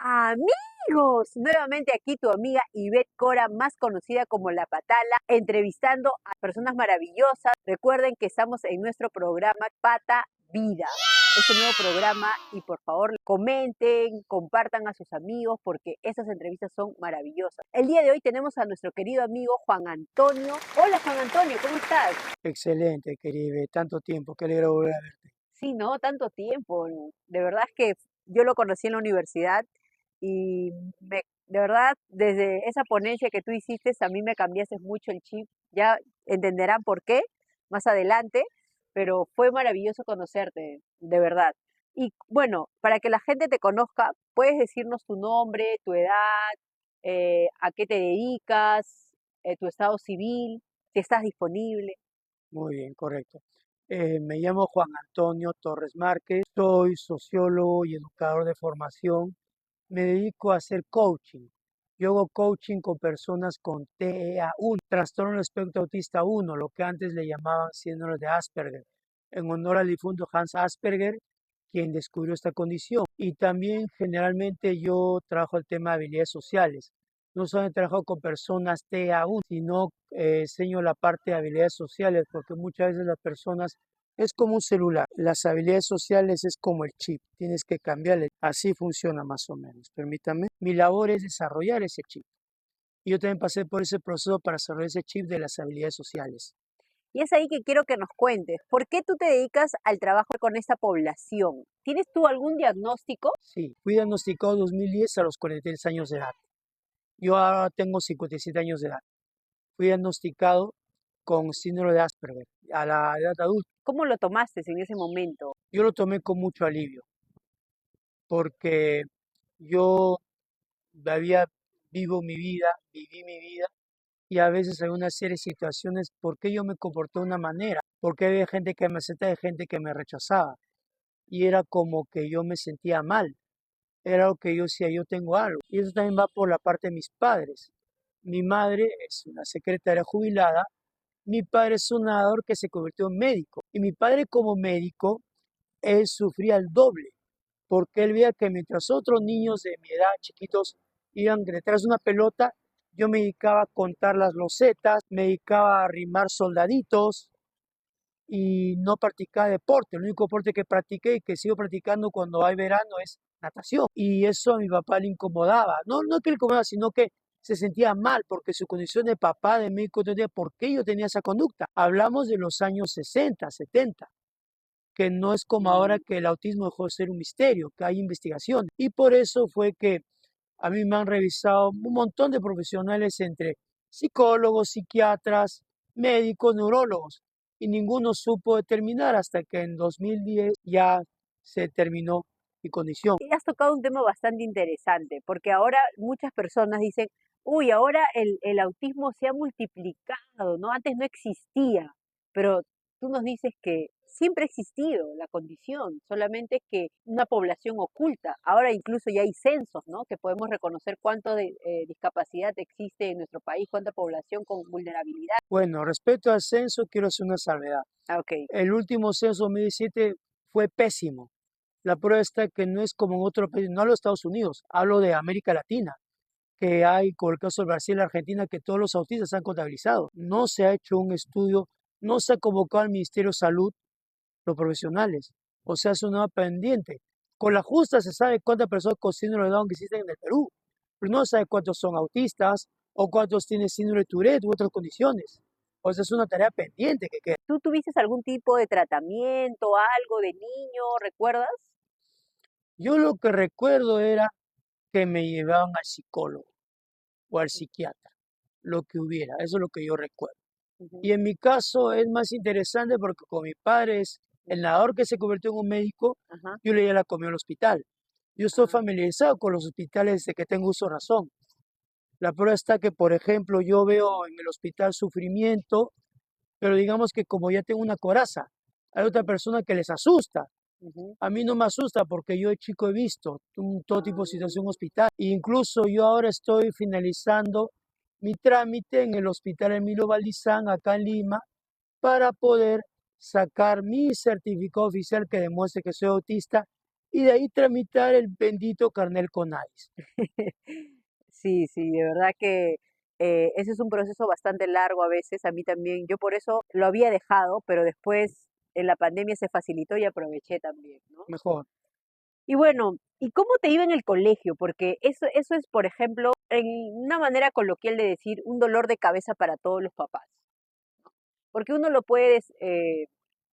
Amigos, nuevamente aquí tu amiga Ivette Cora, más conocida como La Patala, entrevistando a personas maravillosas. Recuerden que estamos en nuestro programa Pata Vida, este nuevo programa, y por favor comenten, compartan a sus amigos porque estas entrevistas son maravillosas. El día de hoy tenemos a nuestro querido amigo Juan Antonio. Hola Juan Antonio, ¿cómo estás? Excelente, querida, tanto tiempo, qué alegro volver a verte. Sí, no, tanto tiempo. De verdad es que yo lo conocí en la universidad y de verdad, desde esa ponencia que tú hiciste, a mí me cambiaste mucho el chip. Ya entenderán por qué más adelante, pero fue maravilloso conocerte, de verdad. Y bueno, para que la gente te conozca, puedes decirnos tu nombre, tu edad, a qué te dedicas, tu estado civil, si estás disponible. Muy bien, correcto. Me llamo Juan Antonio Torres Márquez, soy sociólogo y educador de formación. Me dedico a hacer coaching. Yo hago coaching con personas con TEA1, trastorno del espectro autista 1, lo que antes le llamaban síndrome de Asperger, en honor al difunto Hans Asperger, quien descubrió esta condición. Y también generalmente yo trabajo el tema de habilidades sociales. No solamente trabajo con personas TEA1, sino enseño la parte de habilidades sociales, porque muchas veces las personas es como un celular. Las habilidades sociales es como el chip. Tienes que cambiarle. Así funciona más o menos. Permítame. Mi labor es desarrollar ese chip. Y yo también pasé por ese proceso para desarrollar ese chip de las habilidades sociales. Y es ahí que quiero que nos cuentes, ¿por qué tú te dedicas al trabajo con esta población? ¿Tienes tú algún diagnóstico? Sí, fui diagnosticado en 2010 a los 43 años de edad. Yo ahora tengo 57 años de edad. Fui diagnosticado con síndrome de Asperger a la edad adulta. ¿Cómo lo tomaste en ese momento? Yo lo tomé con mucho alivio porque yo había viví mi vida y a veces hay una serie de situaciones por qué yo me comporté de una manera, porque había gente que me aceptaba y gente que me rechazaba y era como que yo me sentía mal, era lo que yo decía, yo tengo algo y eso también va por la parte de mis padres. Mi madre es una secretaria jubilada, mi padre es un nadador que se convirtió en médico y mi padre como médico, él sufría el doble porque él veía que mientras otros niños de mi edad, chiquitos, iban detrás de una pelota, yo me dedicaba a contar las losetas, me dedicaba a arrimar soldaditos y no practicaba deporte. El único deporte que practiqué y que sigo practicando cuando hay verano es natación. Y eso a mi papá le incomodaba. No, no que le incomodaba, sino que se sentía mal porque su condición de papá, de médico, no entendía por qué yo tenía esa conducta. Hablamos de los años 60, 70, que no es como ahora que el autismo dejó de ser un misterio, que hay investigación. Y por eso fue que a mí me han revisado un montón de profesionales entre psicólogos, psiquiatras, médicos, neurólogos, y ninguno supo determinar hasta que en 2010 ya se terminó mi condición. Y has tocado un tema bastante interesante, porque ahora muchas personas dicen, uy, ahora el autismo se ha multiplicado, ¿no? Antes no existía, pero tú nos dices que siempre ha existido la condición, solamente es que una población oculta. Ahora incluso ya hay censos, ¿no? Que podemos reconocer cuánto de discapacidad existe en nuestro país, cuánta población con vulnerabilidad. Bueno, respecto al censo, quiero hacer una salvedad. Ah, ok. El último censo 2017 fue pésimo. La prueba está que no es como en otros países, no hablo de Estados Unidos, hablo de América Latina, que hay, con el caso de Brasil y Argentina, que todos los autistas se han contabilizado. No se ha hecho un estudio, no se ha convocado al Ministerio de Salud los profesionales, o sea, es una pendiente. Con la justa se sabe cuántas personas con síndrome de Down existen en el Perú, pero no se sabe cuántos son autistas o cuántos tienen síndrome de Tourette u otras condiciones. O sea, es una tarea pendiente que queda. ¿Tú tuviste algún tipo de tratamiento, algo de niño, recuerdas? Yo lo que recuerdo era que me llevaban al psicólogo o al psiquiatra, lo que hubiera, eso es lo que yo recuerdo. Ujú. Y en mi caso es más interesante porque con mi padre es el nadador que se convirtió en un médico, Ajá. yo le di la comida al hospital. Yo estoy Ah, familiarizado con los hospitales desde que tengo uso de razón. La prueba está que, por ejemplo, yo veo en el hospital sufrimiento, pero digamos que como ya tengo una coraza, hay otra persona que les asusta. ujú. A mí no me asusta porque yo de chico he visto todo tipo de situación en Ah, hospital. E incluso yo ahora estoy finalizando mi trámite en el Hospital Emilio Valdizán, acá en Lima, para poder sacar mi certificado oficial que demuestre que soy autista y de ahí tramitar el bendito carnet CONADIS. Sí, sí, de verdad que ese es un proceso bastante largo a veces, a mí también. Yo por eso lo había dejado, pero después en la pandemia se facilitó y aproveché también, ¿no? Mejor. Y bueno, ¿y cómo te iba en el colegio? Porque eso es, por ejemplo, en una manera coloquial de decir, un dolor de cabeza para todos los papás. Porque uno lo puede,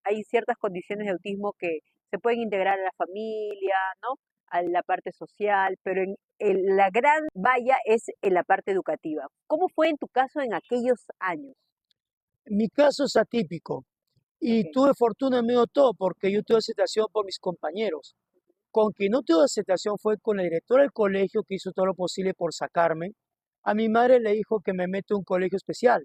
hay ciertas condiciones de autismo que se pueden integrar a la familia, ¿no? A la parte social, pero la gran valla es en la parte educativa. ¿Cómo fue en tu caso en aquellos años? Mi caso es atípico y Okay. tuve fortuna en medio de todo porque yo tuve aceptación por mis compañeros. Con quien no tuve aceptación fue con la directora del colegio que hizo todo lo posible por sacarme. A mi madre le dijo que me mete a un colegio especial.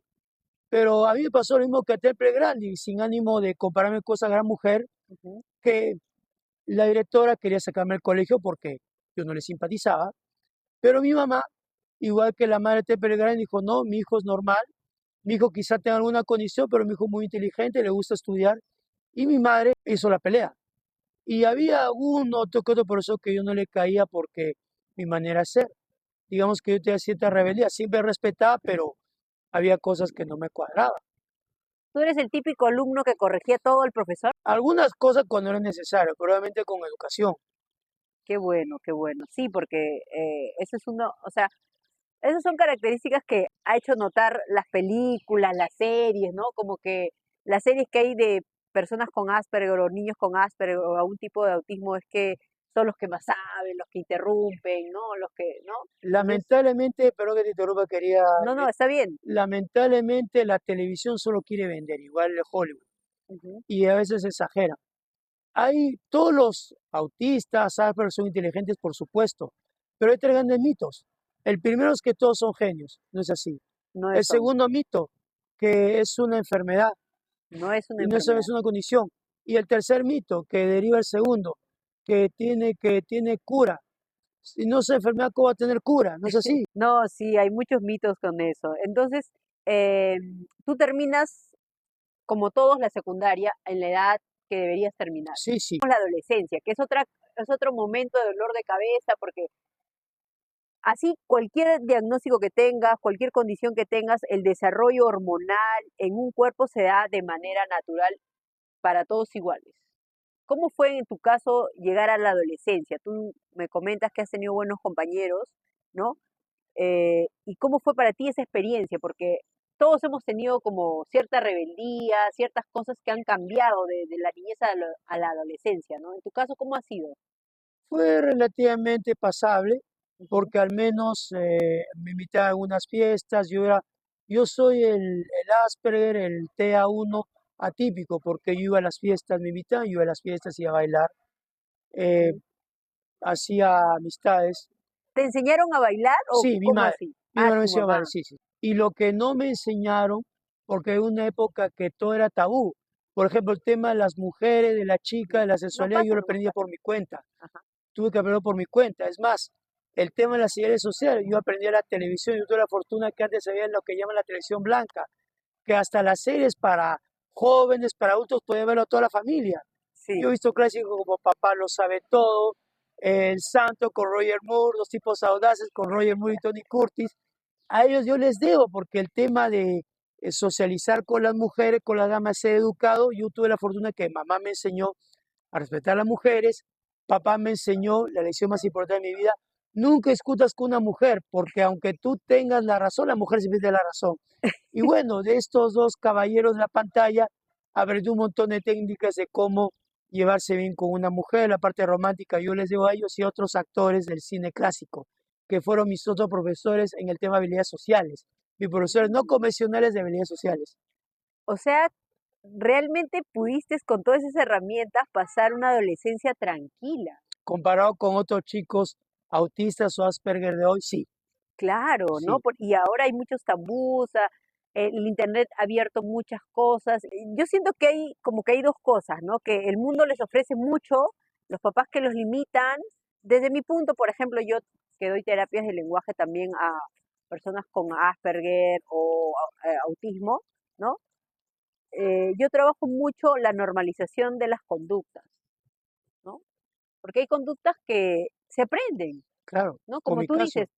Pero a mí me pasó lo mismo que a Temple Grande y sin ánimo de compararme con esa gran mujer, Ujú. que la directora quería sacarme del colegio porque yo no le simpatizaba. Pero mi mamá, igual que la madre de Temple Grande, dijo, no, mi hijo es normal, mi hijo quizá tenga alguna condición, pero mi hijo es muy inteligente, le gusta estudiar. Y mi madre hizo la pelea. Y había uno que otro profesor que yo no le caía porque mi manera de ser. Digamos que yo tenía cierta rebeldía, siempre respetaba, pero había cosas que no me cuadraban. ¿Tú eres el típico alumno que corregía todo el profesor? Algunas cosas cuando era necesario, probablemente con educación. Qué bueno, qué bueno. Sí, porque eso es uno, o sea, esas son características que ha hecho notar las películas, las series, ¿no? Como que las series que hay de personas con Asperger o niños con Asperger o algún tipo de autismo es que son los que más saben, los que interrumpen, ¿no? Los que, ¿no? Entonces, Lamentablemente, pero que te interrumpa, quería, no, no, está bien. lamentablemente la televisión solo quiere vender, igual de Hollywood, Ujú. y a veces exagera. Hay todos los autistas, Asperger son inteligentes, por supuesto, pero hay tres grandes mitos. El primero es que todos son genios, no es así. No El es son, segundo mito, que es una enfermedad no es una y no es enfermedad. una condición. Y el tercer mito, que deriva el segundo, que tiene cura. Si no es enfermedad, ¿cómo va a tener cura? No es así. No, sí, hay muchos mitos con eso. Entonces, eh, tú terminas, como todos, la secundaria en la edad que deberías terminar. Sí, sí. La adolescencia, que es otro momento de dolor de cabeza, porque así cualquier diagnóstico que tengas, cualquier condición que tengas, el desarrollo hormonal en un cuerpo se da de manera natural para todos iguales. ¿Cómo fue en tu caso llegar a la adolescencia? Tú me comentas que has tenido buenos compañeros, ¿no? ¿Y cómo fue para ti esa experiencia? Porque todos hemos tenido como cierta rebeldía, ciertas cosas que han cambiado de la niñez a la adolescencia, ¿no? En tu caso, ¿cómo ha sido? Fue relativamente pasable, Ujú. porque al menos me invitaban a algunas fiestas. Yo soy el Asperger, el TA1 atípico, porque yo iba a las fiestas, me invitaban, yo iba a las fiestas y a bailar, eh, Mm. hacía amistades. ¿Te enseñaron a bailar o Sí, mi cómo madre. así? Mi Ah, madre me tu enseñó a mamá. bailar, sí, sí. Y lo que no me enseñaron, porque en una época que todo era tabú. Por ejemplo, el tema de las mujeres, de la chica, Ujú. de la No sexualidad, yo pasa, lo nomás aprendí pasa. por mi cuenta. Ajá. Tuve que aprenderlo por mi cuenta. Es más, el tema de las series sociales, yo aprendí a la televisión, yo tuve la fortuna que antes se veía lo que llaman la televisión blanca, que hasta las series para jóvenes, para adultos, podía verlo toda la familia. Yo Sí. he visto clásicos como Papá lo sabe todo, El Santo con Roger Moore, Los tipos audaces con Roger Moore y Tony Curtis. A ellos yo les debo, porque el tema de socializar con las mujeres, con las damas, ser educado, yo tuve la fortuna que mamá me enseñó a respetar a las mujeres, papá me enseñó la lección más importante de mi vida, nunca discutas con una mujer, porque aunque tú tengas la razón, la mujer siempre tiene la razón. Y bueno, de estos dos caballeros de la pantalla, aprendí un montón de técnicas de cómo llevarse bien con una mujer, la parte romántica, yo les debo a ellos y a otros actores del cine clásico, que fueron mis otros profesores en el tema de habilidades sociales, mis profesores no Mm. convencionales de habilidades sociales, O sea, realmente pudiste con todas esas herramientas pasar una adolescencia tranquila. comparado con otros chicos autistas o Asperger de hoy, sí, Claro, ¿no? sí. Y ahora hay muchos tabús, el internet ha abierto muchas cosas. Yo siento que hay como que hay dos cosas, ¿no? Que el mundo les ofrece mucho, los papás que los limitan. Desde mi punto, por ejemplo, yo que doy terapias de lenguaje también a personas con Asperger o autismo, ¿no? Yo trabajo mucho la normalización de las conductas, ¿no? porque hay conductas que se aprenden, Claro, ¿no? con Como mi tú dices, caso,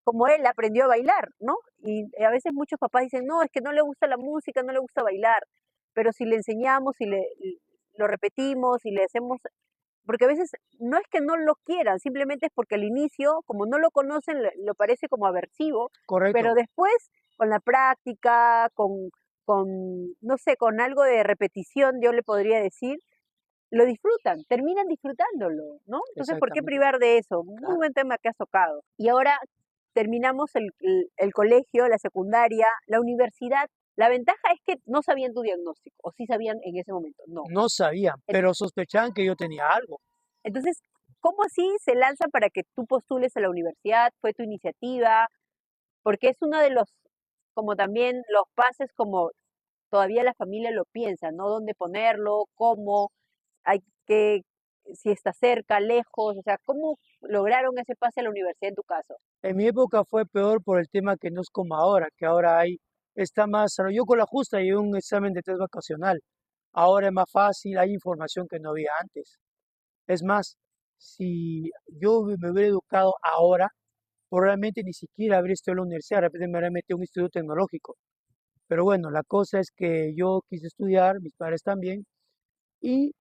como él aprendió a bailar, ¿no? Y a veces muchos papás dicen, no, es que no le gusta la música, no le gusta bailar, pero si le enseñamos, si lo repetimos y le hacemos, porque a veces no es que no lo quieran, simplemente es porque al inicio, como no lo conocen, lo parece como aversivo, pero correcto, después, con la práctica, con, no sé, con algo de repetición, yo le podría decir, lo disfrutan, terminan disfrutándolo, ¿no? Entonces, ¿por qué exactamente, privar de eso? Muy claro. buen tema que has tocado. Y ahora terminamos el colegio, la secundaria, la universidad. La ventaja es que no sabían tu diagnóstico, o sí sabían en ese momento, no. No sabían, En- pero sospechaban que yo tenía algo. Entonces, ¿cómo así se lanzan para que tú postules a la universidad? ¿Fue tu iniciativa? Porque es uno de los, como también los pases, como todavía la familia lo piensa, ¿no? ¿Dónde ponerlo? ¿Cómo? Hay que, si está cerca, lejos, o sea, ¿cómo lograron ese pase a la universidad en tu caso? En mi época fue peor por el tema que no es como ahora, que ahora está más, yo con la justa y un examen de test vacacional. Ahora es más fácil, hay información que no había antes. Es más, si yo me hubiera educado ahora, probablemente ni siquiera habría estudiado en la universidad, de repente me habría metido en un instituto tecnológico. Pero bueno, la cosa es que yo quise estudiar, mis padres también, y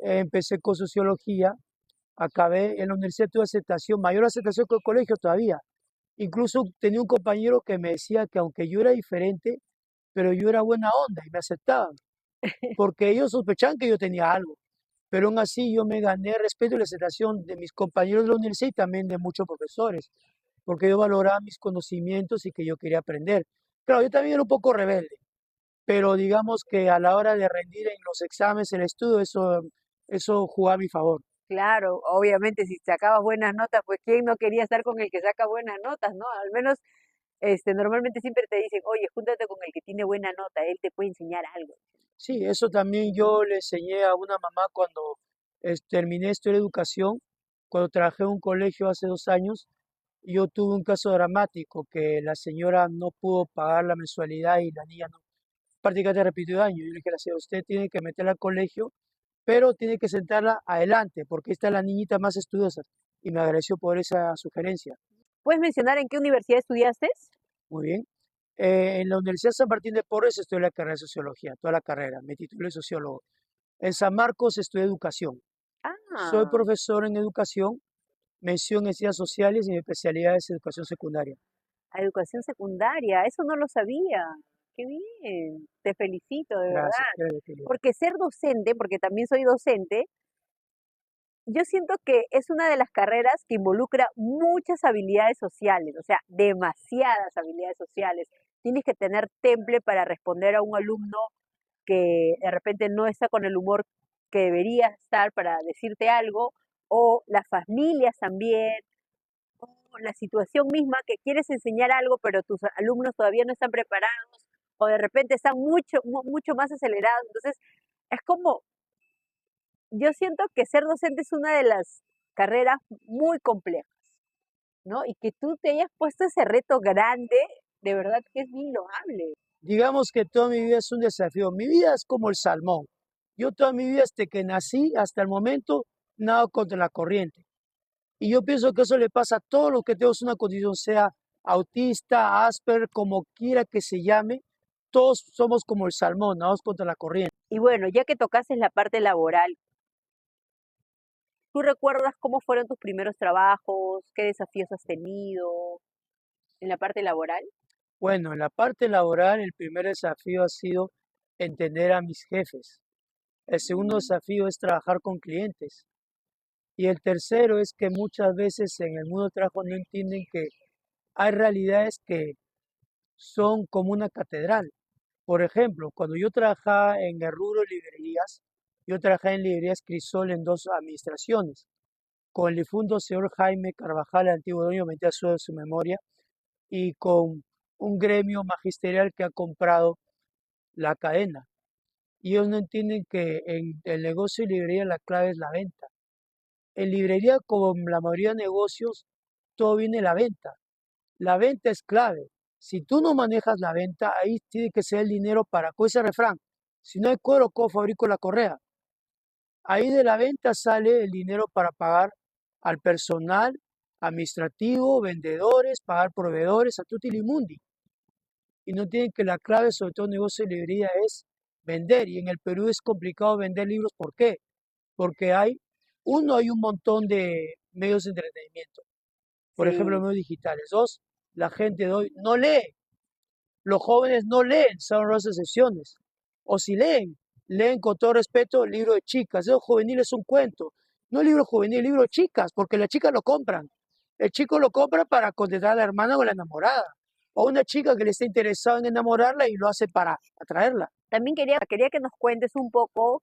empecé con sociología, acabé en la universidad, tuve aceptación, mayor aceptación que el colegio todavía. Incluso tenía un compañero que me decía que aunque yo era diferente, pero yo era buena onda y me aceptaban, porque ellos sospechaban que yo tenía algo. Pero aún así yo me gané el respeto y la aceptación de mis compañeros de la universidad y también de muchos profesores, porque yo valoraba mis conocimientos y que yo quería aprender. Claro, yo también era un poco rebelde, pero digamos que a la hora de rendir en los exámenes, el estudio, eso jugaba a mi favor. Claro, obviamente si sacabas buenas notas, pues quién no quería estar con el que saca buenas notas, ¿no? Al menos normalmente siempre te dicen, oye, júntate con el que tiene buena nota, él te puede enseñar algo. Sí, eso también yo le enseñé a una mamá cuando terminé estudiar educación, cuando trabajé en un colegio hace 2 años. Yo tuve un caso dramático que la señora no pudo pagar la mensualidad y la niña no, prácticamente repitió año. Yo le dije a la señora, usted tiene que meterla al colegio, pero tiene que sentarla adelante, porque esta es la niñita más estudiosa. Y me agradeció por esa sugerencia. ¿Puedes mencionar en qué universidad estudiaste? Muy bien. En la Universidad San Martín de Porres estudié la carrera de sociología, toda la carrera. Me titulé de sociólogo. En San Marcos estudié educación. Soy Ah, profesor en educación, mención en ciencias sociales y mi especialidad es educación secundaria. a educación secundaria, eso no lo sabía. Qué bien, te felicito, de Gracias, verdad. gracias, querido. Porque ser docente, porque también soy docente, yo siento que es una de las carreras que involucra muchas habilidades sociales, o sea, demasiadas habilidades sociales. Tienes que tener temple para responder a un alumno que de repente no está con el humor que debería estar para decirte algo, o las familias también, o la situación misma que quieres enseñar algo, pero tus alumnos todavía no están preparados, o de repente están mucho más acelerados. Entonces, es como yo siento que ser docente es una de las carreras muy complejas, ¿no? Y que tú te hayas puesto ese reto grande, de verdad que es bien loable. Digamos que toda mi vida es un desafío. Mi vida es como el salmón. Yo toda mi vida desde que nací hasta el momento nado contra la corriente. Y yo pienso que eso le pasa a todos los que tenemos una condición, sea autista, Asper, como quiera que se llame, todos somos como el salmón, nadados contra la corriente. Y bueno, ya que tocaste la parte laboral, ¿tú recuerdas cómo fueron tus primeros trabajos? ¿Qué desafíos has tenido en la parte laboral? Bueno, en la parte laboral, el primer desafío ha sido entender a mis jefes. El segundo desafío es trabajar con clientes. Y el tercero es que muchas veces en el mundo del trabajo no entienden que hay realidades que son como una catedral. Por ejemplo, cuando yo trabajaba en el rubro de librerías, yo trabajé en librerías Crisol en dos administraciones, con el difunto señor Jaime Carvajal, el antiguo dueño, me su memoria, y con un gremio magisterial que ha comprado la cadena. Y ellos no entienden que en el negocio de librería la clave es la venta. En librería, como en la mayoría de negocios, todo viene de la venta. La venta es clave. Si tú no manejas la venta, ahí tiene que ser el dinero para, con ese refrán, si no hay cuero, ¿cómo fabrico la correa? Ahí de la venta sale el dinero para pagar al personal administrativo, vendedores, pagar proveedores, a tutti li mundi. Y no tienen que la clave, sobre todo en negocio de librería, es vender. Y en el Perú es complicado vender libros. ¿Por qué? Porque hay un montón de medios de entretenimiento. Por ejemplo, Sí, los medios digitales. Dos, la gente de hoy no lee. Los jóvenes no leen, son las excepciones. O si leen, leen con todo respeto el libro de chicas. Eso juvenil es un cuento. No libro juvenil, libro de chicas, porque las chicas lo compran. El chico lo compra para contentar a la hermana o a la enamorada. O una chica que le está interesada en enamorarla y lo hace para atraerla. también quería que nos cuentes un poco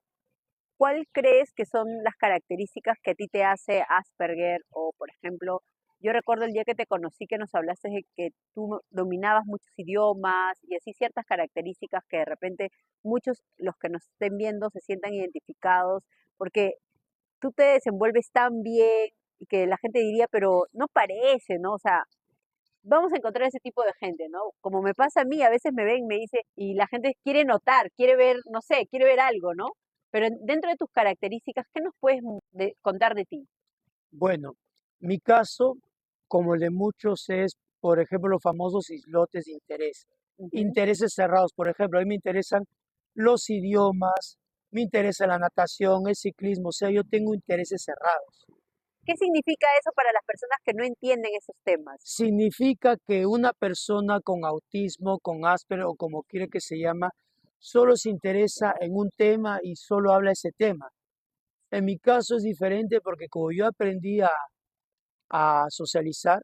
cuál crees que son las características que a ti te hace Asperger o, por ejemplo, yo recuerdo el día que te conocí que nos hablaste de que tú dominabas muchos idiomas y así ciertas características que de repente muchos, los que nos estén viendo, se sientan identificados, porque tú te desenvuelves tan bien y que la gente diría, pero no parece, ¿no? O sea, vamos a encontrar ese tipo de gente, ¿no? Como me pasa a mí, a veces me ven, me dice, y la gente quiere notar, quiere ver, no sé, quiere ver algo, ¿no? Pero dentro de tus características, ¿qué nos puedes contar de ti? Bueno, mi caso, como el de muchos, es, por ejemplo, los famosos islotes de interés. Ujú. Intereses cerrados, por ejemplo, a mí me interesan los idiomas, me interesa la natación, el ciclismo, o sea, yo tengo intereses cerrados. ¿Qué significa eso para las personas que no entienden esos temas? Significa que una persona con autismo, con Asperger o como quiere que se llama, solo se interesa en un tema y solo habla ese tema. En mi caso es diferente porque como yo aprendí a socializar,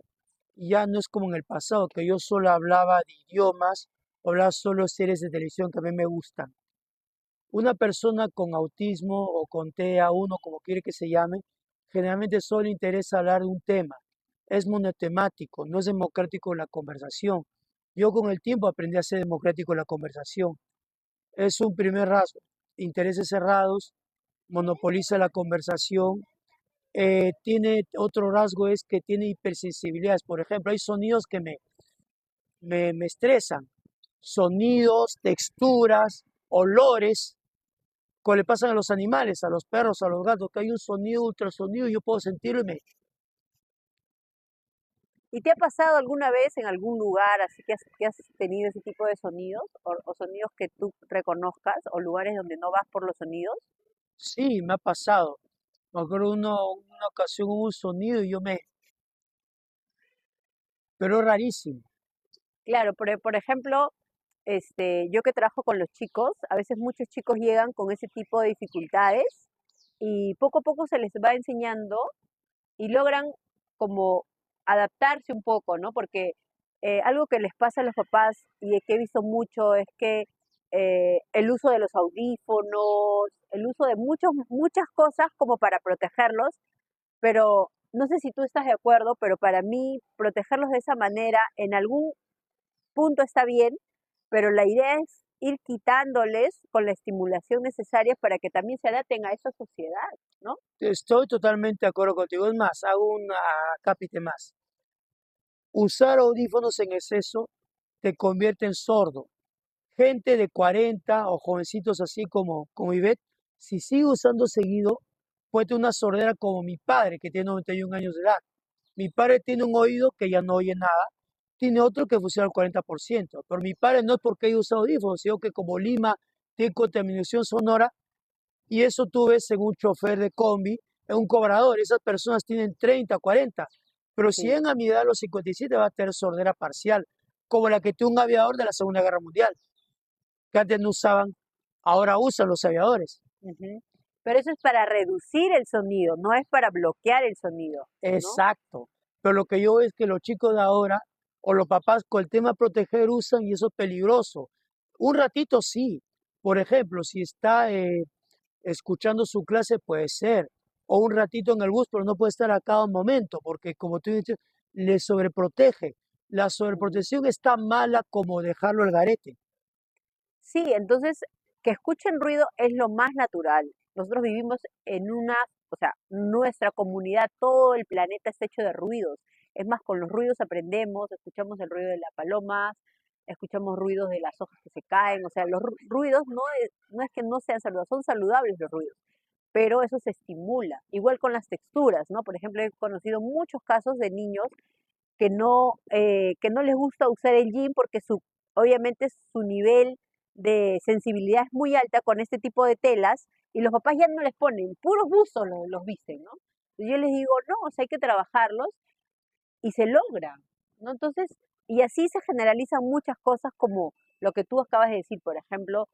ya no es como en el pasado, que yo solo hablaba de idiomas, hablaba solo de series de televisión que a mí me gustan. Una persona con autismo o con TEA1, como quiere que se llame, generalmente solo le interesa hablar de un tema. Es monotemático, no es democrático en la conversación. Yo con el tiempo aprendí a ser democrático en la conversación. Es un primer rasgo. Intereses cerrados, monopoliza la conversación. Tiene otro rasgo es que tiene hipersensibilidades. Por ejemplo, hay sonidos que me estresan. Sonidos, texturas, olores. Como le pasan a los animales, a los perros, a los gatos, que hay un sonido, ultrasonido, y yo puedo sentirlo y me... ¿Y te ha pasado alguna vez en algún lugar así que has tenido ese tipo de sonidos o sonidos que tú reconozcas o lugares donde no vas por los sonidos? Sí, me ha pasado. Me acuerdo una ocasión hubo un sonido y yo me... Pero es rarísimo. Claro, por ejemplo, yo que trabajo con los chicos, a veces muchos chicos llegan con ese tipo de dificultades y poco a poco se les va enseñando y logran como adaptarse un poco, ¿no? Porque algo que les pasa a los papás y que he visto mucho es que el uso de los audífonos, el uso de muchas cosas como para protegerlos, pero no sé si tú estás de acuerdo, pero para mí protegerlos de esa manera en algún punto está bien, pero la idea es ir quitándoles con la estimulación necesaria para que también se adapten a esa sociedad, ¿no? Estoy totalmente de acuerdo contigo. Es más, hago un acápite más. Usar audífonos en exceso te convierte en sordo. Gente de 40 o jovencitos así como Ivette, si sigue usando seguido, puede tener una sordera como mi padre, que tiene 91 años de edad. Mi padre tiene un oído que ya no oye nada, tiene otro que funciona al 40%, pero mi padre no es porque haya usado audífonos, sino que como Lima tiene contaminación sonora, y eso tú ves en un chofer de combi, en un cobrador, esas personas tienen 30, 40, pero si Sí. llegan a mi edad, a los 57, va a tener sordera parcial, como la que tuvo un aviador de la Segunda Guerra Mundial, que antes no usaban, ahora usan los aviadores. Ujú. Pero eso es para reducir el sonido, no es para bloquear el sonido, ¿no? Exacto. Pero lo que yo veo es que los chicos de ahora o los papás con el tema proteger usan y eso es peligroso. Un ratito sí. Por ejemplo, si está escuchando su clase puede ser. O un ratito en el bus, pero no puede estar a cada momento porque como tú dices, le sobreprotege. La Ujú. sobreprotección es tan mala como dejarlo al garete. Sí, entonces que escuchen ruido es lo más natural. Nosotros vivimos en una, o sea, nuestra comunidad, todo el planeta está hecho de ruidos. Es más, con los ruidos aprendemos, escuchamos el ruido de las palomas, escuchamos ruidos de las hojas que se caen, o sea, los ruidos no es que no sean saludables, son saludables los ruidos. pero eso se estimula. Igual con las texturas, ¿no? Por ejemplo, he conocido muchos casos de niños que no les gusta usar el jean porque obviamente su nivel de sensibilidad es muy alta con este tipo de telas y los papás ya no les ponen, puros buzos los visten, ¿no? Y yo les digo, no, o sea, hay que trabajarlos y se logra, ¿no? Entonces, y así se generalizan muchas cosas como lo que tú acabas de decir, por ejemplo,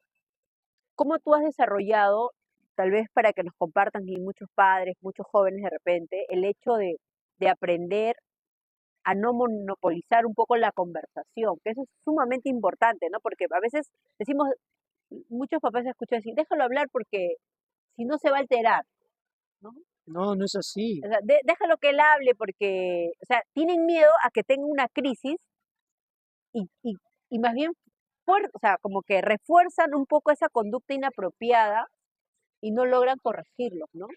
cómo tú has desarrollado, tal vez para que nos compartan y muchos padres, muchos jóvenes de repente, el hecho de aprender a no monopolizar un poco la conversación, que eso es sumamente importante, ¿no? Porque a veces decimos, muchos papás escuchan decir, déjalo hablar porque si no se va a alterar, ¿no? No, no es así. O sea, déjalo que él hable porque, o sea, tienen miedo a que tenga una crisis y, y, y más bien, o sea, como que refuerzan un poco esa conducta inapropiada y no logran corregirlos, ¿no?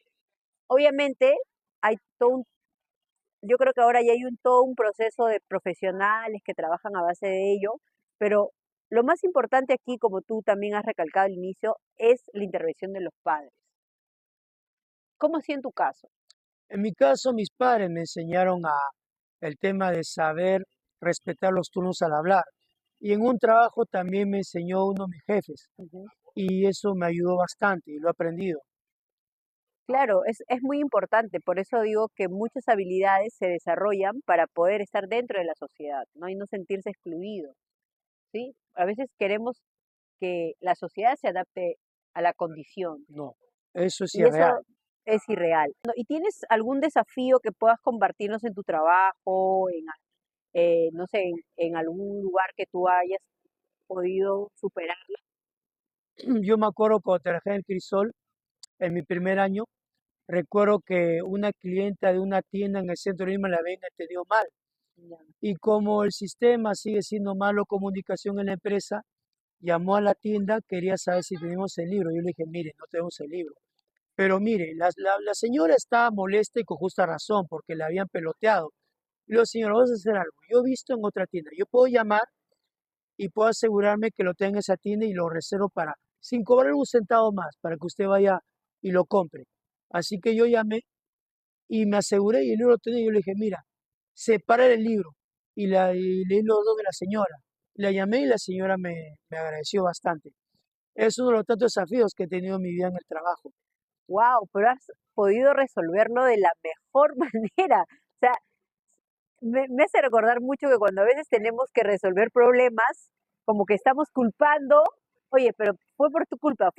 Obviamente hay todo un yo creo que ahora ya hay todo un proceso de profesionales que trabajan a base de ello, pero lo más importante aquí, como tú también has recalcado al inicio, es la intervención de los padres. ¿Cómo así en tu caso? En mi caso, mis padres me enseñaron el tema de saber respetar los turnos al hablar. Y en un trabajo también me enseñó uno de mis jefes. Ujú. Y eso me ayudó bastante y lo he aprendido. Claro, es muy importante, por eso digo que muchas habilidades se desarrollan para poder estar dentro de la sociedad, ¿no? Y no sentirse excluidos, ¿sí? A veces queremos que la sociedad se adapte a la condición, No, eso es y irreal. eso es irreal. ¿Y tienes algún desafío que puedas compartirnos en tu trabajo, no sé, en algún lugar que tú hayas podido superar? Yo me acuerdo cuando trabajé en Crisol, en mi primer año, recuerdo que una clienta de una tienda en el centro de Lima la habían atendido mal. Ya. Y como el sistema sigue siendo malo comunicación en la empresa, llamó a la tienda, quería saber si teníamos el libro. Yo le dije, mire, no tenemos el libro. Pero mire, la señora estaba molesta y con justa razón porque le habían peloteado. Y le digo, señora, vamos a hacer algo. Yo he visto en otra tienda, yo puedo llamar y puedo asegurarme que lo tenga en esa tienda y lo reservo sin cobrar un centavo más, para que usted vaya y lo compre. Así que yo llamé y me aseguré y el libro lo tenía. Y yo le dije, mira, separa el libro y leí los dos de la señora. La llamé y la señora me agradeció bastante. Es uno de los tantos desafíos que he tenido en mi vida en el trabajo. Wow, pero has podido resolverlo de la mejor manera. O sea, me hace recordar mucho que cuando a veces tenemos que resolver problemas, como que estamos culpando, oye, pero fue por tu culpa,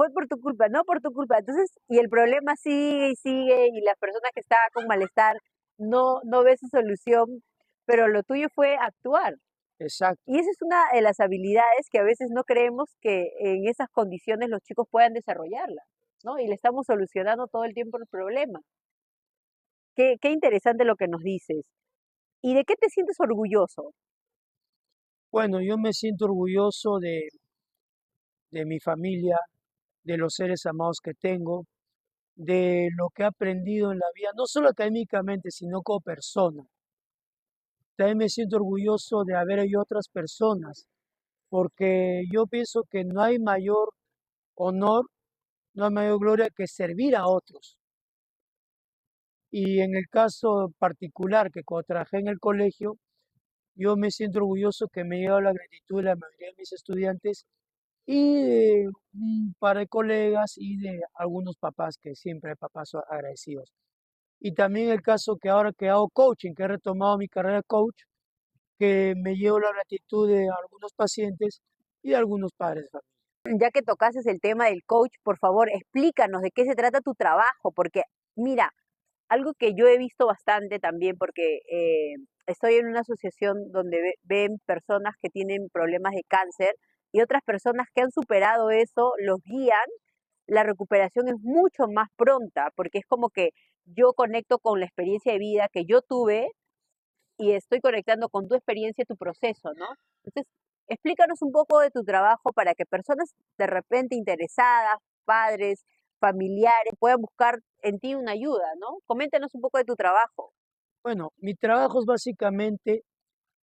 no por tu culpa. Entonces, y el problema sigue y sigue, y la persona que está con malestar no ve su solución, pero lo tuyo fue actuar. Exacto. Y esa es una de las habilidades que a veces no creemos que en esas condiciones los chicos puedan desarrollarla, ¿no? Y le estamos solucionando todo el tiempo el problema. Qué interesante lo que nos dices. ¿Y de qué te sientes orgulloso? Bueno, yo me siento orgulloso de mi familia, de los seres amados que tengo, de lo que he aprendido en la vida, no solo académicamente, sino como persona. También me siento orgulloso de haber ayudado a otras personas, porque yo pienso que no hay mayor honor, no hay mayor gloria que servir a otros. Y en el caso particular, que cuando trabajé en el colegio, yo me siento orgulloso que me lleva la gratitud de la mayoría de mis estudiantes y de un par de colegas y de algunos papás, que siempre hay papás agradecidos. Y también el caso que ahora que hago coaching, que he retomado mi carrera de coach, que me llevo la gratitud de algunos pacientes y de algunos padres de familia. Ya que tocases el tema del coach, por favor, explícanos de qué se trata tu trabajo, porque mira, algo que yo he visto bastante también, porque estoy en una asociación donde ven personas que tienen problemas de cáncer y otras personas que han superado eso, los guían, la recuperación es mucho más pronta, porque es como que yo conecto con la experiencia de vida que yo tuve y estoy conectando con tu experiencia y tu proceso, ¿no? Entonces, explícanos un poco de tu trabajo para que personas de repente interesadas, padres, familiares, puedan buscar en ti una ayuda, ¿no? Coméntanos un poco de tu trabajo. Bueno, mi trabajo es básicamente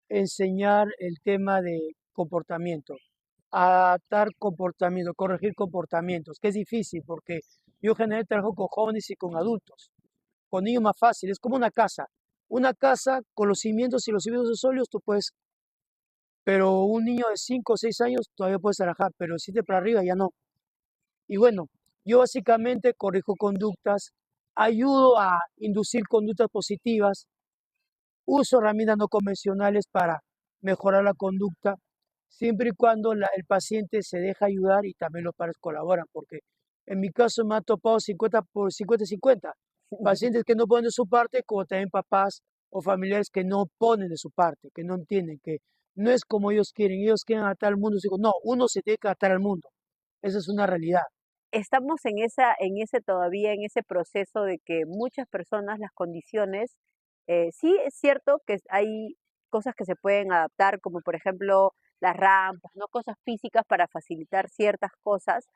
enseñar el tema de comportamiento, adaptar comportamiento, corregir comportamientos, que es difícil porque Yo generalmente trabajo con jóvenes y con adultos. Con niños más fácil, es como una casa. Una casa con los cimientos y los cimientos son sólidos, tú puedes, pero un niño de 5 o 6 años todavía puedes trabajar, pero de 7 para arriba ya no. Y bueno, yo básicamente corrijo conductas, ayudo a inducir conductas positivas, uso herramientas no convencionales para mejorar la conducta, siempre y cuando el paciente se deja ayudar y también los padres colaboran, porque en mi caso me ha topado 50 por 50 y 50. Pacientes que no ponen de su parte, como también papás o familiares que no ponen de su parte, que no entienden que no es como ellos quieren adaptar al mundo. Digo, no, uno se tiene que adaptar al mundo. Esa es una realidad. Estamos en ese todavía, en ese proceso de que muchas personas, las condiciones, sí es cierto que hay cosas que se pueden adaptar, como por ejemplo las rampas, ¿no? Cosas físicas para facilitar ciertas cosas,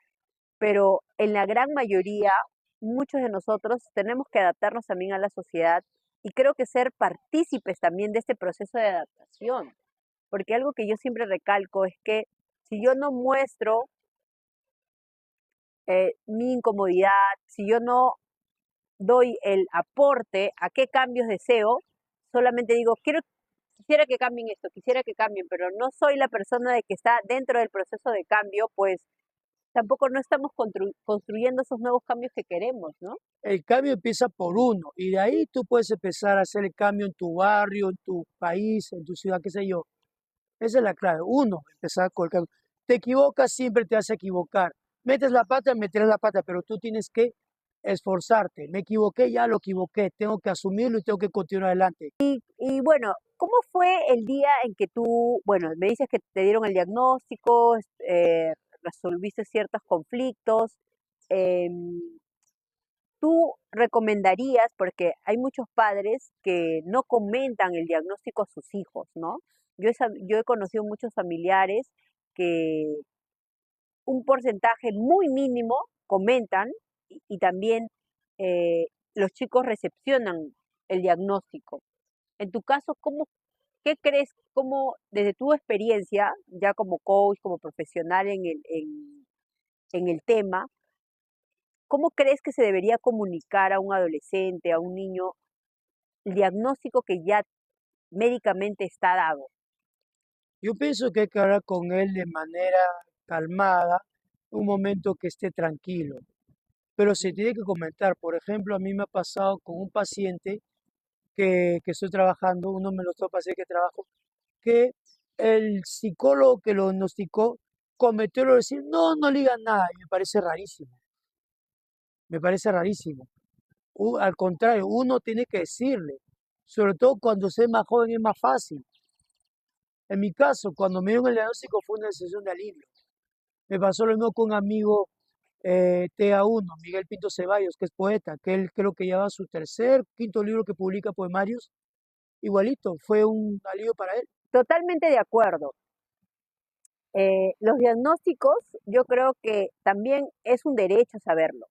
pero en la gran mayoría, muchos de nosotros tenemos que adaptarnos también a la sociedad y creo que ser partícipes también de este proceso de adaptación, porque algo que yo siempre recalco es que si yo no muestro mi incomodidad, si yo no doy el aporte a qué cambios deseo, solamente digo, quisiera que cambien esto, quisiera que cambien, pero no soy la persona de que está dentro del proceso de cambio, pues tampoco no estamos construyendo esos nuevos cambios que queremos, ¿no? El cambio empieza por uno y de ahí tú puedes empezar a hacer el cambio en tu barrio, en tu país, en tu ciudad, qué sé yo. Esa es la clave. Uno, empezar con el cambio. Te equivocas, siempre te vas a equivocar. Metes la pata, meterás la pata, pero tú tienes que esforzarte. Me equivoqué, ya lo equivoqué. Tengo que asumirlo y tengo que continuar adelante. Y bueno, ¿cómo fue el día en que tú, bueno, me dices que te dieron el diagnóstico, resolviste ciertos conflictos? em, ¿Tú recomendarías, porque hay muchos padres que no comentan el diagnóstico a sus hijos, ¿no? Yo he conocido muchos familiares que un porcentaje muy mínimo comentan y también eh, los chicos recepcionan el diagnóstico. En tu caso, ¿qué crees, cómo, desde tu experiencia, ya como coach, como profesional en el tema, cómo crees que se debería comunicar a un adolescente, a un niño, el diagnóstico que ya médicamente está dado? Yo pienso que hay que hablar con él de manera calmada, un momento que esté tranquilo. Pero se tiene que comentar. Por ejemplo, a mí me ha pasado con un paciente que estoy trabajando, uno de los dos pacientes que trabajo, que el psicólogo que lo diagnosticó cometió lo de decir, no, no le digan nada, y me parece rarísimo, me parece rarísimo. Al contrario, uno tiene que decirle, sobre todo cuando se es más joven es más fácil. En mi caso, cuando me dieron el diagnóstico fue una sensación de alivio. Me pasó lo mismo con un amigo TA1, Miguel Pinto Ceballos, que es poeta, que él creo que lleva su tercer, quinto libro que publica poemarios, igualito, fue un alivio para él. Totalmente de acuerdo. Los diagnósticos, yo creo que también es un derecho saberlo.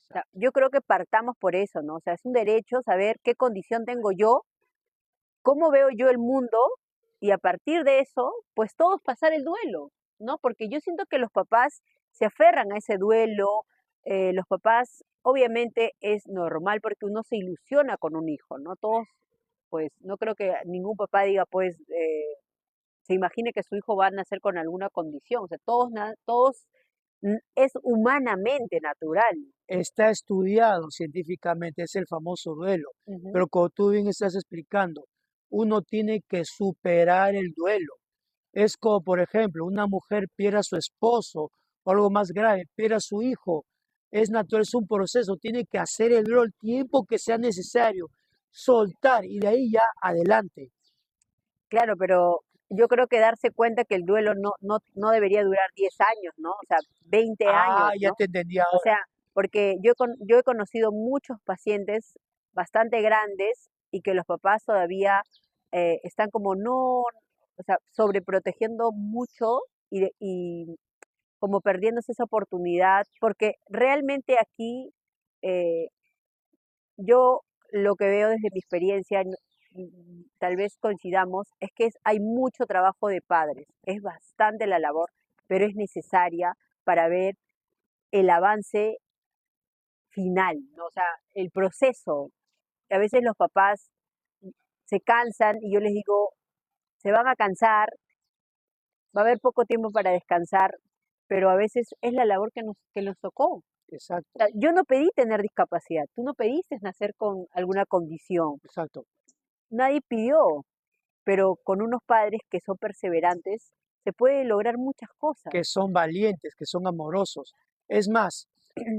O sea, yo creo que partamos por eso, ¿no? O sea, es un derecho saber qué condición tengo yo, cómo veo yo el mundo y a partir de eso, pues todos pasar el duelo, ¿no? Porque yo siento que los papás se aferran a ese duelo, los papás, obviamente es normal porque uno se ilusiona con un hijo, ¿no? Todos, pues no creo que ningún papá diga, pues, se imagine que su hijo va a nacer con alguna condición, o sea, todos es humanamente natural. Está estudiado científicamente, es el famoso duelo, Ujú. pero como tú bien estás explicando, uno tiene que superar el duelo. Es como, por ejemplo, una mujer pierde a su esposo o algo más grave, pierde a su hijo. Es natural, es un proceso, tiene que hacer el duelo el tiempo que sea necesario, soltar y de ahí ya adelante. Claro, pero yo creo que darse cuenta que el duelo no debería durar 10 años, ¿no? O sea, 20 Ah, años, ya ¿no? te entendí O ahora. sea, porque yo he conocido muchos pacientes bastante grandes y que los papás todavía están como no, o sea, sobreprotegiendo mucho y como perdiéndose esa oportunidad, porque realmente aquí eh, yo lo que veo desde mi experiencia, tal vez coincidamos, es que hay mucho trabajo de padres, es bastante la labor, pero es necesaria para ver el avance final, ¿no? O sea, el proceso. A veces los papás se cansan y yo les digo, se van a cansar, va a haber poco tiempo para descansar, pero a veces es la labor que nos tocó. O Exacto, sea, yo no pedí tener discapacidad, tú no pediste nacer con alguna condición, exacto. nadie pidió, pero con unos padres que son perseverantes se puede lograr muchas cosas. Que son valientes, que son amorosos. Es más,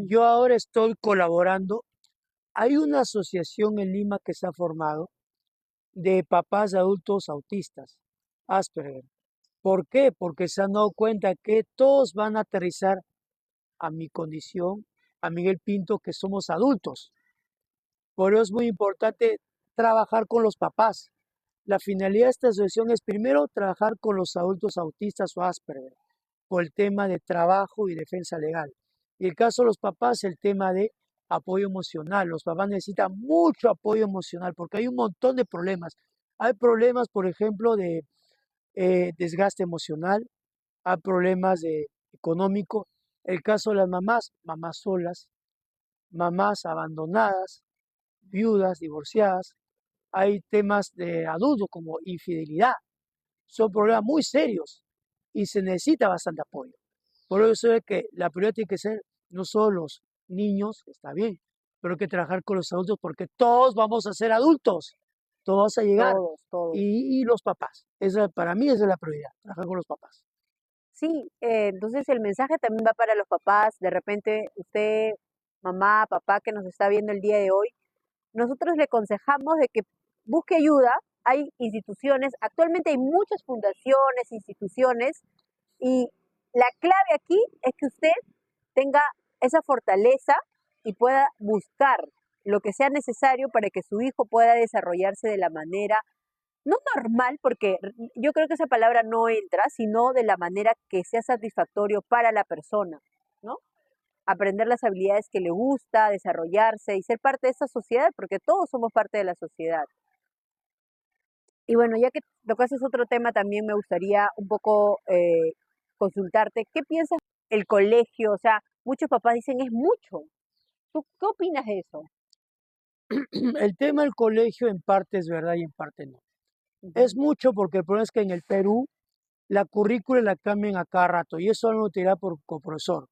yo ahora estoy colaborando. Hay una asociación en Lima que se ha formado de papás de adultos autistas, Asperger. ¿Por qué? Porque se han dado cuenta que todos van a aterrizar a mi condición, a Miguel Pinto, que somos adultos. Por eso es muy importante trabajar con los papás. La finalidad de esta asociación es primero trabajar con los adultos autistas o Asperger, por el tema de trabajo y defensa legal. Y el caso de los papás, el tema de apoyo emocional. Los papás necesitan mucho apoyo emocional porque hay un montón de problemas. Hay problemas, por ejemplo, de desgaste emocional, hay problemas de económico. El caso de las mamás, mamás solas, mamás abandonadas, viudas, divorciadas. Hay temas de adultos como infidelidad. Son problemas muy serios y se necesita bastante apoyo. Por eso es que la prioridad tiene que ser no solo los niños, está bien, pero hay que trabajar con los adultos porque todos vamos a ser adultos, todos vamos a llegar. Todos, todos. Y los papás, para mí esa es la prioridad, trabajar con los papás. Sí, entonces el mensaje también va para los papás. De repente, usted, mamá, papá, que nos está viendo el día de hoy, nosotros le aconsejamos de que busque ayuda. Hay instituciones, actualmente hay muchas fundaciones, instituciones, y la clave aquí es que usted tenga esa fortaleza y pueda buscar lo que sea necesario para que su hijo pueda desarrollarse de la manera no normal, porque yo creo que esa palabra no entra, sino de la manera que sea satisfactorio para la persona, ¿no? Aprender las habilidades que le gusta, desarrollarse y ser parte de esta sociedad, porque todos somos parte de la sociedad. Y bueno, ya que tocaste otro tema, también me gustaría un poco consultarte, ¿qué piensas el colegio? O sea, muchos papás dicen es mucho. ¿Tú qué opinas de eso? El tema del colegio en parte es verdad y en parte no. Es Ujú. mucho porque el problema es que en el Perú la currícula la cambian a cada rato y eso no lo dirá por profesor.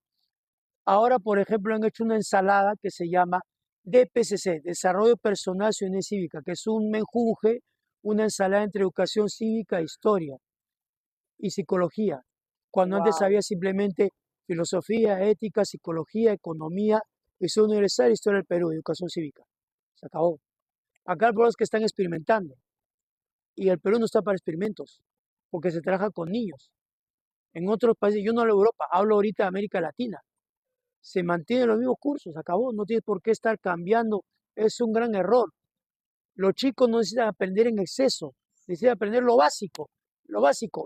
Ahora, por ejemplo, han hecho una ensalada que se llama DPCC, Desarrollo Personal, Ciudadanía y Cívica, que es un menjunje, una ensalada entre educación cívica, historia y psicología, cuando antes Wow, había simplemente filosofía, ética, psicología, economía, historia universal, historia del Perú, educación cívica. Se acabó. Acá el problema es que están experimentando y el Perú no está para experimentos, porque se trabaja con niños. En otros países, yo no hablo de Europa, hablo ahorita de América Latina, se mantienen los mismos cursos, acabó, no tienes por qué estar cambiando, es un gran error. Los chicos no necesitan aprender en exceso, necesitan aprender lo básico,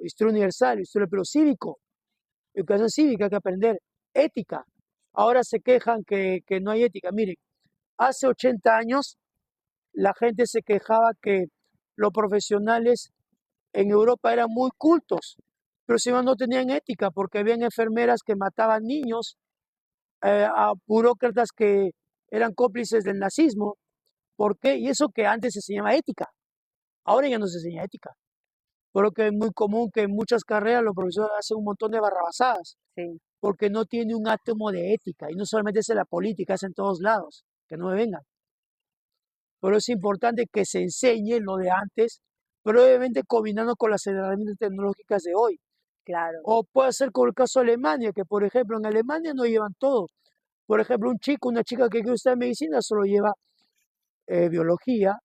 historia universal, historia pero cívico, educación cívica, hay que aprender ética. Ahora se quejan que no hay ética. Miren, hace 80 años la gente se quejaba que los profesionales en Europa eran muy cultos, pero si no tenían ética porque habían enfermeras que mataban niños, a burócratas que eran cómplices del nazismo. ¿Por qué? Y eso que antes se enseñaba ética, ahora ya no se enseña ética. Por lo que es muy común que en muchas carreras los profesores hacen un montón de barrabasadas, sí. porque no tiene un átomo de ética, y no solamente es en la política, es en todos lados, que no me vengan. Pero es importante que se enseñe lo de antes, pero obviamente combinando con las herramientas tecnológicas de hoy. Claro, O puede ser con el caso de Alemania, que por ejemplo en Alemania no llevan todo. Por ejemplo, un chico, una chica que quiere estudiar medicina solo lleva biología,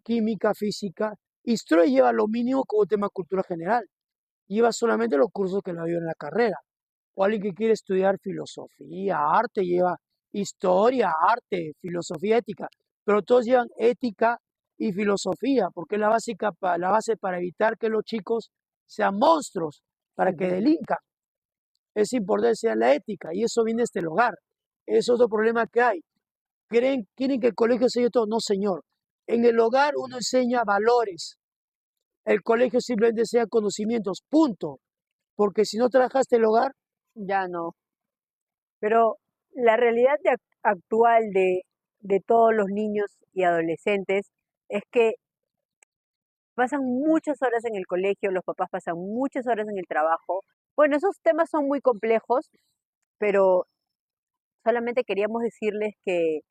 química, física. Historia lleva lo mínimo como tema de cultura general. Lleva solamente los cursos que le dio en la carrera. O alguien que quiere estudiar filosofía, arte, lleva historia, arte, filosofía, ética. Pero todos llevan ética y filosofía, porque es la base para evitar que los chicos sean monstruos, para que ujú, delincan. Es importante enseñar la ética y eso viene desde el hogar. Es otro problema que hay. Quieren que el colegio enseñe todo. No, señor. En el hogar uno enseña valores. El colegio simplemente enseña conocimientos, punto. Porque si no trabajaste el hogar, ya no. Pero La realidad actual de todos los niños y adolescentes es que pasan muchas horas en el colegio, los papás pasan muchas horas en el trabajo. Bueno, esos temas son muy complejos, pero solamente queríamos decirles que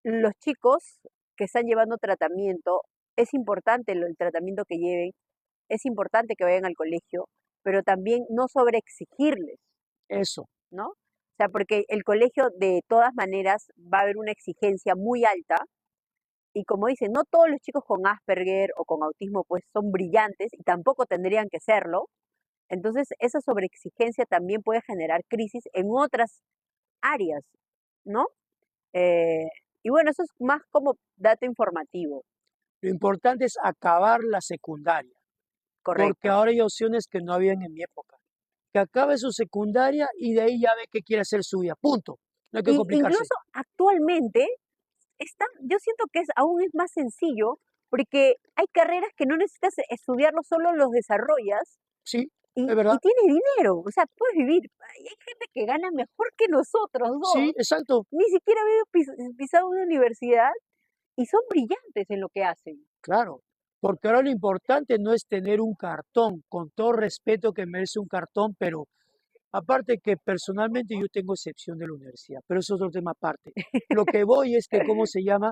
los chicos que están llevando tratamiento, es importante el tratamiento que lleven, es importante que vayan al colegio, pero también no sobreexigirles, Eso, ¿no? O sea, porque el colegio de todas maneras va a haber una exigencia muy alta y como dicen, no todos los chicos con Asperger o con autismo pues son brillantes y tampoco tendrían que serlo. Entonces, esa sobreexigencia también puede generar crisis en otras áreas, ¿no? Eh, y bueno, eso es más como dato informativo, lo importante es acabar la secundaria, porque correcto. ahora hay opciones que no habían en mi época. Que acabe su secundaria y de ahí ya ve qué quiere hacer su vida, punto. No hay que Y complicarse. incluso actualmente yo siento que aún es más sencillo porque hay carreras que no necesitas estudiarlo, solo los desarrollas Sí, y, es verdad. y tienes dinero, o sea, puedes vivir. Y hay gente que gana mejor que nosotros Sí, dos, exacto. ni siquiera había pisado una universidad y son brillantes en lo que hacen. Claro, porque ahora lo importante no es tener un cartón, con todo respeto que merece un cartón, pero aparte que personalmente yo tengo excepción de la universidad, pero eso es otro tema aparte. Lo que voy es que, ¿cómo se llama?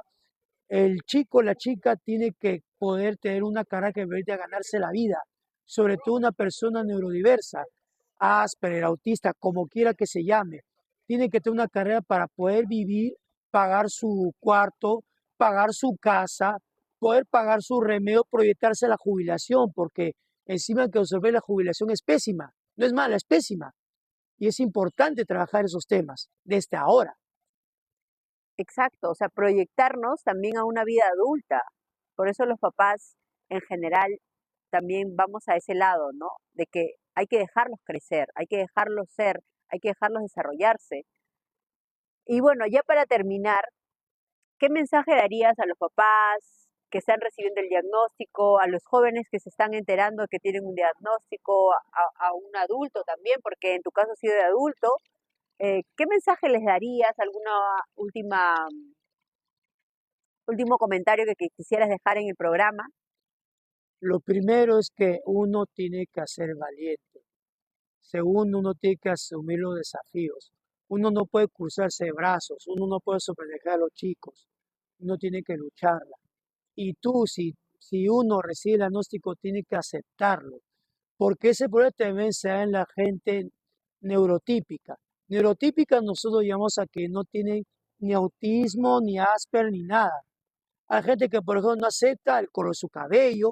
El chico, la chica tiene que poder tener una carrera que permite a ganarse la vida, sobre todo una persona neurodiversa, Asperger, autista, como quiera que se llame, tiene que tener una carrera para poder vivir, pagar su cuarto, pagar su casa, poder pagar su remedio, proyectarse a la jubilación, porque encima que observé la jubilación es pésima, no es mala, es pésima, y es importante trabajar esos temas desde ahora. Exacto, o sea, proyectarnos también a una vida adulta. Por eso los papás en general también vamos a ese lado, ¿no? De que hay que dejarlos crecer, hay que dejarlos ser, hay que dejarlos desarrollarse. Y bueno, ya para terminar, ¿qué mensaje darías a los papás que están recibiendo el diagnóstico, a los jóvenes que se están enterando de que tienen un diagnóstico, a un adulto también, porque en tu caso ha sido de adulto? ¿Qué mensaje les darías? ¿Alguna último comentario que quisieras dejar en el programa? Lo primero es que uno tiene que ser valiente. Segundo, uno tiene que asumir los desafíos. Uno no puede cruzarse de brazos, uno no puede sobredejar a los chicos, uno tiene que lucharla. Y tú, si uno recibe el diagnóstico, tiene que aceptarlo, porque ese problema también se da en la gente neurotípica. Neurotípica nosotros llamamos a que no tienen ni autismo, ni Asperger, ni nada. Hay gente que, por ejemplo, no acepta el color de su cabello,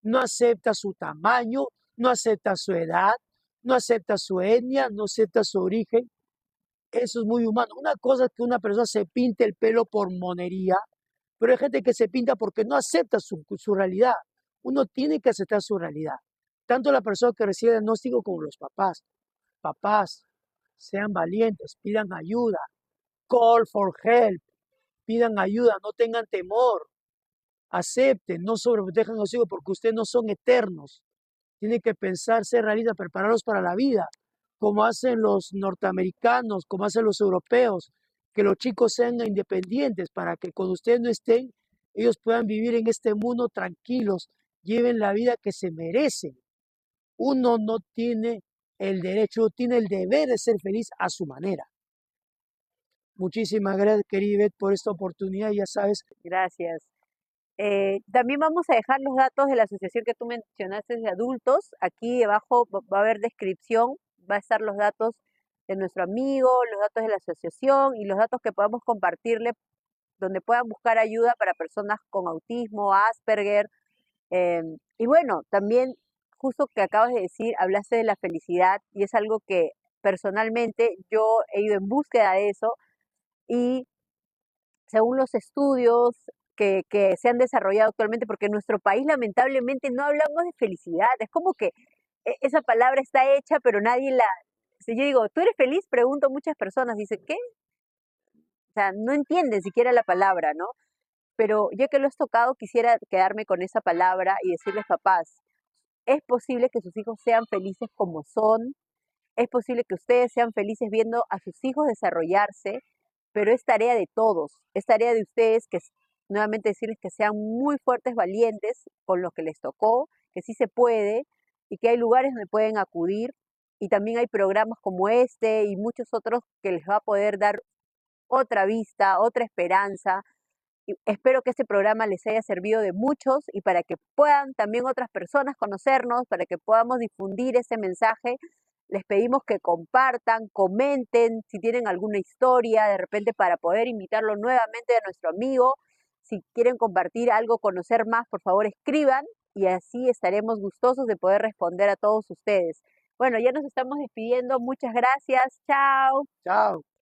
no acepta su tamaño, no acepta su edad, no acepta su etnia, no acepta su origen. Eso es muy humano. Una cosa es que una persona se pinte el pelo por monería, pero hay gente que se pinta porque no acepta su realidad. Uno tiene que aceptar su realidad. Tanto la persona que recibe el diagnóstico como los papás. Papás, sean valientes, pidan ayuda. Call for help, pidan ayuda, no tengan temor. Acepten, no sobreprotejan a los hijos porque ustedes no son eternos. Tienen que pensar, ser realistas, prepararlos para la vida, como hacen los norteamericanos, como hacen los europeos, que los chicos sean independientes para que cuando ustedes no estén, ellos puedan vivir en este mundo tranquilos, lleven la vida que se merecen. Uno no tiene el derecho, tiene el deber de ser feliz a su manera. Muchísimas gracias, querida Ivette, por esta oportunidad. Ya sabes, Gracias. También vamos a dejar los datos de la asociación que tú mencionaste de adultos. Aquí debajo va a haber descripción, va a estar los datos de nuestro amigo, los datos de la asociación y los datos que podamos compartirle donde puedan buscar ayuda para personas con autismo, Asperger. Y bueno, también justo que acabas de decir, hablaste de la felicidad y es algo que personalmente yo he ido en búsqueda de eso y según los estudios que se han desarrollado actualmente, porque en nuestro país lamentablemente no hablamos de felicidad, es como que esa palabra está hecha, pero nadie la... Si yo digo, ¿tú eres feliz? Pregunto a muchas personas, dice, ¿qué? O sea, no entienden siquiera la palabra, ¿no? Pero ya que lo has tocado, quisiera quedarme con esa palabra y decirles, papás, es posible que sus hijos sean felices como son, Es posible que ustedes sean felices viendo a sus hijos desarrollarse, pero es tarea de todos, es tarea de ustedes que nuevamente decirles que sean muy fuertes, valientes con lo que les tocó, que sí se puede y que hay lugares donde pueden acudir y también hay programas como este y muchos otros que les va a poder dar otra vista, otra esperanza. Y espero que este programa les haya servido de muchos y para que puedan también otras personas conocernos, para que podamos difundir ese mensaje. Les pedimos que compartan, comenten si tienen alguna historia, de repente para poder invitarlo nuevamente a nuestro amigo. Si quieren compartir algo, conocer más, por favor escriban y así estaremos gustosos de poder responder a todos ustedes. Bueno, ya nos estamos despidiendo. Muchas gracias. Chao. Chao.